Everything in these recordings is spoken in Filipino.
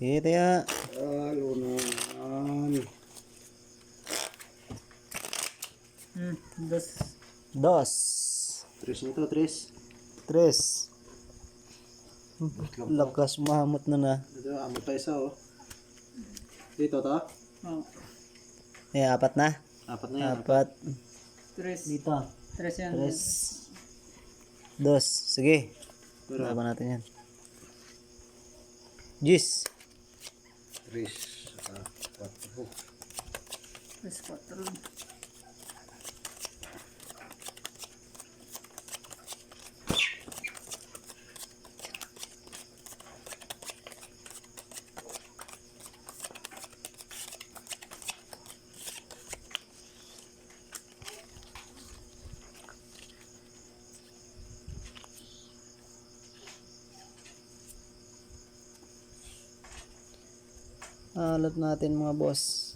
Ito ya. Lalo naman. Dos. Dos. Tres na to, tres. Tres. Lang to. Lakas mahamot na. Ito, amo tayo isa oh. Dito to? Oh. Apat na. Apat na yan. Apat. Tres. Dito. Tres yan. Tres. Dos. Sige. Pero, Laban natin yan. Gis. tres. Quatro. Tres, quatro. Alat natin mga boss.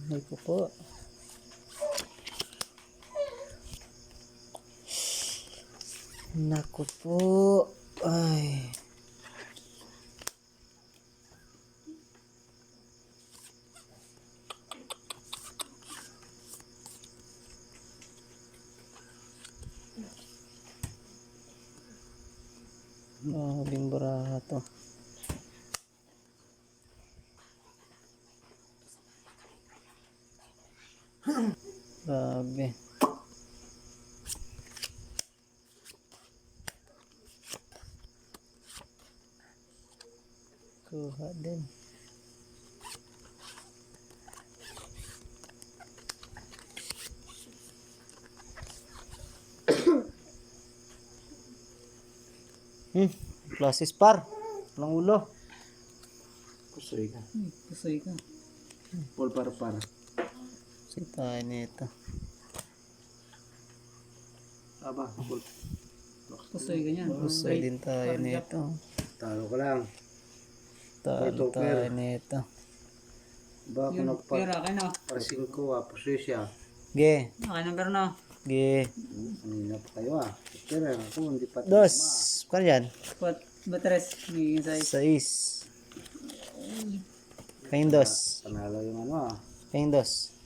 Ay ko po. Naku po. Ay. Huling baraha to. Grabe. Kuha din. Klasis par. Walang ulo. Kusoy ka. Kusoy ka. All para. Sige tayo nito. Aba, all. Kusoy ka yan. Usay din tayo nito. Talo ka lang. Talo tayo nito. Ba ako Yun, nagpa... pera ka na. Para 5 posisya. Ge. Akin ang pera na. Ge. Kanina pa kayo Pero ako hindi pa. Dos. Kano yan? Quat, ba tres? Magiging size. Sais. Kayong dos. Panalo yung Kayong dos.